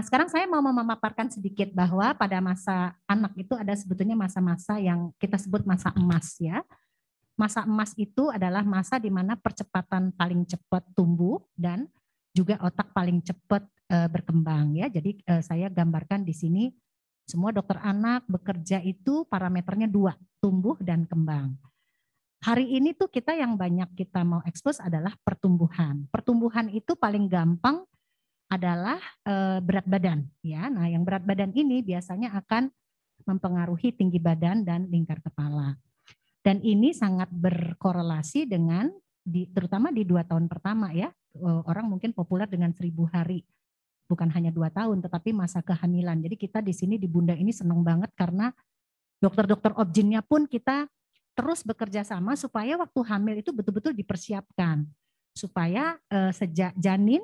Nah, sekarang saya mau memaparkan sedikit bahwa pada masa anak itu ada sebetulnya masa-masa yang kita sebut masa emas ya. Masa emas itu adalah masa di mana percepatan paling cepat tumbuh dan juga otak paling cepat berkembang ya. Jadi saya gambarkan di sini semua dokter anak bekerja itu parameternya dua, tumbuh dan kembang. Hari ini tuh kita yang banyak kita mau ekspos adalah pertumbuhan. Pertumbuhan itu paling gampang adalah berat badan ya. Nah, yang berat badan ini biasanya akan mempengaruhi tinggi badan dan lingkar kepala. Dan ini sangat berkorelasi dengan terutama di 2 tahun pertama ya. Orang mungkin populer dengan 1000 hari. Bukan hanya 2 tahun tetapi masa kehamilan. Jadi kita di sini di Bunda ini senang banget karena dokter-dokter obgynnya pun kita terus bekerja sama supaya waktu hamil itu betul-betul dipersiapkan. Supaya sejak janin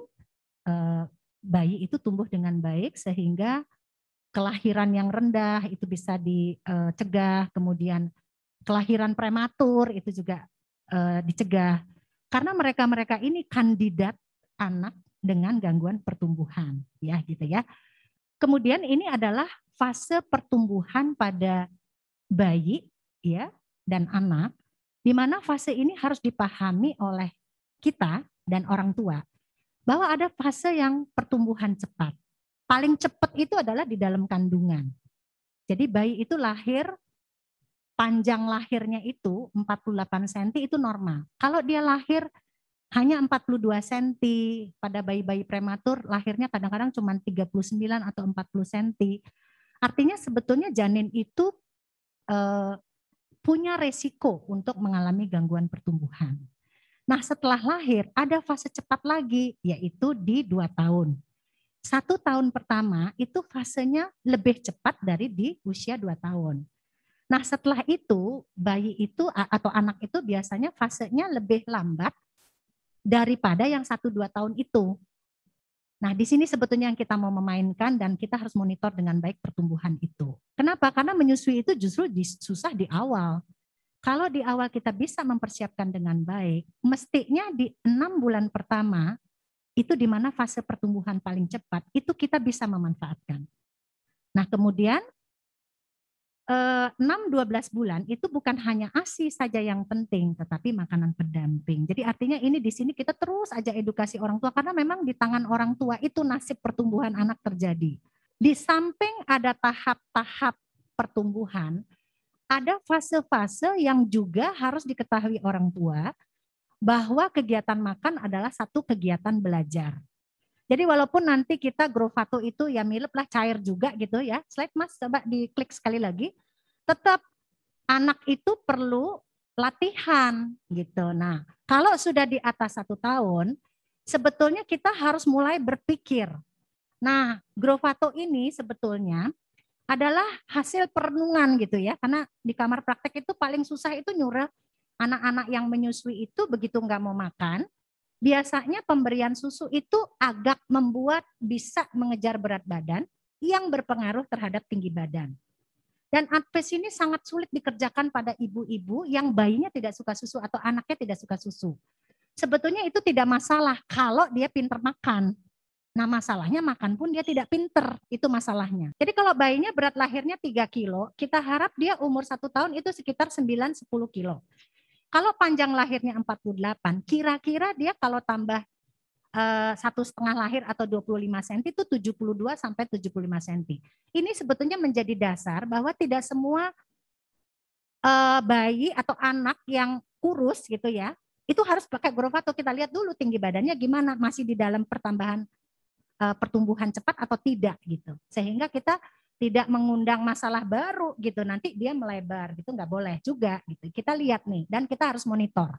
bayi itu tumbuh dengan baik sehingga kelahiran yang rendah itu bisa dicegah, kemudian kelahiran prematur itu juga dicegah. Karena mereka-mereka ini kandidat anak dengan gangguan pertumbuhan, ya gitu ya. Kemudian ini adalah fase pertumbuhan pada bayi ya dan anak, di mana fase ini harus dipahami oleh kita dan orang tua bahwa ada fase yang pertumbuhan cepat. Paling cepat itu adalah di dalam kandungan. Jadi bayi itu lahir, panjang lahirnya itu 48 cm itu normal. Kalau dia lahir hanya 42 cm pada bayi-bayi prematur, lahirnya kadang-kadang cuma 39 atau 40 cm. Artinya sebetulnya janin itu punya resiko untuk mengalami gangguan pertumbuhan. Nah, setelah lahir ada fase cepat lagi, yaitu di 2 tahun. 1 tahun pertama itu fasenya lebih cepat dari di usia 2 tahun. Nah, setelah itu bayi itu atau anak itu biasanya fasenya lebih lambat daripada yang 1-2 tahun itu. Nah, di sini sebetulnya yang kita mau memainkan dan kita harus monitor dengan baik pertumbuhan itu. Kenapa? Karena menyusui itu justru susah di awal. Kalau di awal kita bisa mempersiapkan dengan baik, mestinya di 6 bulan pertama, itu di mana fase pertumbuhan paling cepat, itu kita bisa memanfaatkan. Nah kemudian 6-12 bulan itu bukan hanya ASI saja yang penting, tetapi makanan pendamping. Jadi artinya ini di sini kita terus aja edukasi orang tua, karena memang di tangan orang tua itu nasib pertumbuhan anak terjadi. Di samping ada tahap-tahap pertumbuhan, ada fase-fase yang juga harus diketahui orang tua bahwa kegiatan makan adalah satu kegiatan belajar. Jadi walaupun nanti kita Grovato itu ya mirip lah cair juga gitu ya. Slide Mas, coba diklik sekali lagi. Tetap anak itu perlu latihan gitu. Nah, kalau sudah di atas 1 tahun, sebetulnya kita harus mulai berpikir. Nah, Grovato ini sebetulnya adalah hasil perenungan gitu ya, karena di kamar praktek itu paling susah itu nyuruh anak-anak yang menyusui itu begitu nggak mau makan, biasanya pemberian susu itu agak membuat bisa mengejar berat badan yang berpengaruh terhadap tinggi badan. Dan advice ini sangat sulit dikerjakan pada ibu-ibu yang bayinya tidak suka susu atau anaknya tidak suka susu. Sebetulnya itu tidak masalah kalau dia pintar makan. Nah masalahnya makan pun dia tidak pinter, itu masalahnya. Jadi kalau bayinya berat lahirnya 3 kilo, kita harap dia umur 1 tahun itu sekitar 9-10 kilo. Kalau panjang lahirnya 48, kira-kira dia kalau tambah 1,5 lahir atau 25 cm itu 72 sampai 75 cm. Ini sebetulnya menjadi dasar bahwa tidak semua bayi atau anak yang kurus gitu ya, itu harus pakai Grovato. Kita lihat dulu tinggi badannya gimana, masih di dalam pertambahan pertumbuhan cepat atau tidak gitu, sehingga kita tidak mengundang masalah baru gitu, nanti dia melebar gitu, nggak boleh juga gitu. Kita lihat nih dan kita harus monitor.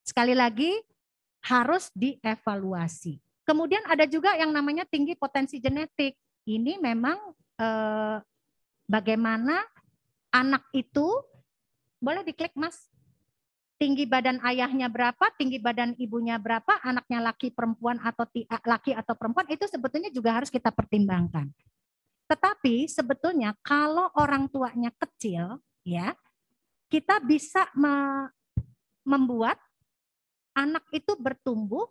Sekali lagi harus dievaluasi. Kemudian ada juga yang namanya tinggi potensi genetik. Ini memang bagaimana anak itu, boleh diklik Mas, tinggi badan ayahnya berapa, tinggi badan ibunya berapa, anaknya laki perempuan atau laki atau perempuan, itu sebetulnya juga harus kita pertimbangkan. Tetapi sebetulnya kalau orang tuanya kecil, ya, kita bisa membuat anak itu bertumbuh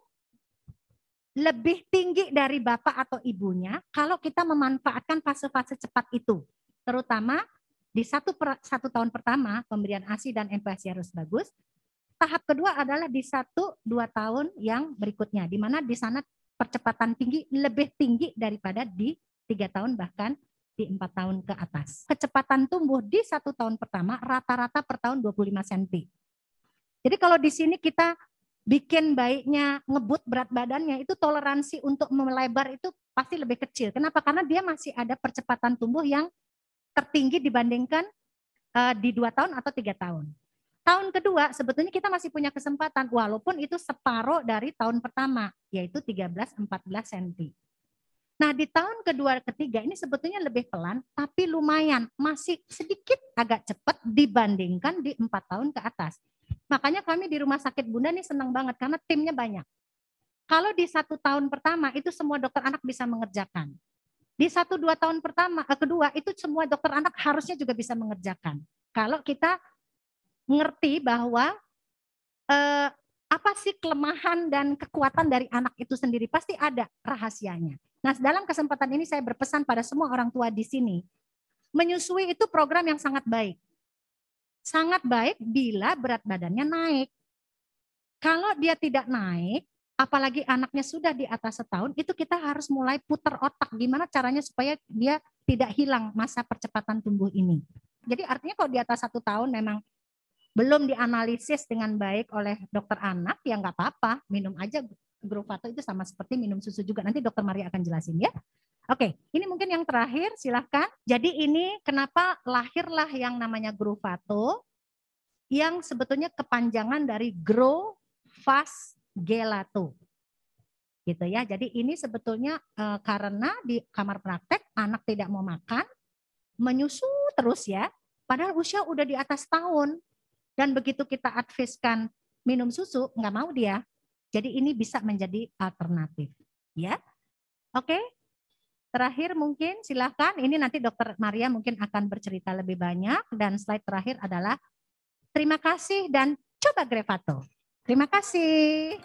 lebih tinggi dari bapak atau ibunya kalau kita memanfaatkan fase-fase cepat itu. Terutama di satu tahun pertama pemberian ASI dan MPASI harus bagus. Tahap kedua adalah di 1-2 tahun yang berikutnya, di mana di sana percepatan tinggi lebih tinggi daripada di 3 tahun bahkan di 4 tahun ke atas. Kecepatan tumbuh di 1 tahun pertama rata-rata per tahun 25 cm. Jadi kalau di sini kita bikin bayinya ngebut berat badannya, itu toleransi untuk melebar itu pasti lebih kecil. Kenapa? Karena dia masih ada percepatan tumbuh yang tertinggi dibandingkan di 2 tahun atau 3 tahun. Tahun kedua sebetulnya kita masih punya kesempatan walaupun itu separuh dari tahun pertama, yaitu 13-14 cm. Nah di tahun kedua ketiga ini sebetulnya lebih pelan tapi lumayan, masih sedikit agak cepat dibandingkan di 4 tahun ke atas. Makanya kami di Rumah Sakit Bunda nih senang banget karena timnya banyak. Kalau di 1 tahun pertama itu semua dokter anak bisa mengerjakan. Di 1-2 tahun kedua itu semua dokter anak harusnya juga bisa mengerjakan. Kalau kita ngerti bahwa apa sih kelemahan dan kekuatan dari anak itu sendiri, pasti ada rahasianya. Nah, dalam kesempatan ini saya berpesan pada semua orang tua di sini, menyusui itu program yang sangat baik. Sangat baik bila berat badannya naik. Kalau dia tidak naik, apalagi anaknya sudah di atas setahun, itu kita harus mulai putar otak gimana caranya supaya dia tidak hilang masa percepatan tumbuh ini. Jadi artinya kalau di atas 1 tahun memang belum dianalisis dengan baik oleh dokter anak, ya nggak apa-apa, minum aja Gruvato, itu sama seperti minum susu juga. Nanti dokter Maria akan jelasin ya. Oke, ini mungkin yang terakhir, silahkan. Jadi ini kenapa lahirlah yang namanya Gruvato, yang sebetulnya kepanjangan dari Grow Fast Gelato. Gitu ya. Jadi ini sebetulnya karena di kamar praktek anak tidak mau makan, menyusu terus ya, padahal usia udah di atas tahun. Dan begitu kita adviskan minum susu, nggak mau dia. Jadi ini bisa menjadi alternatif. Ya, oke. Terakhir mungkin silahkan, ini nanti dokter Maria mungkin akan bercerita lebih banyak. Dan slide terakhir adalah terima kasih dan coba Grevato. Terima kasih.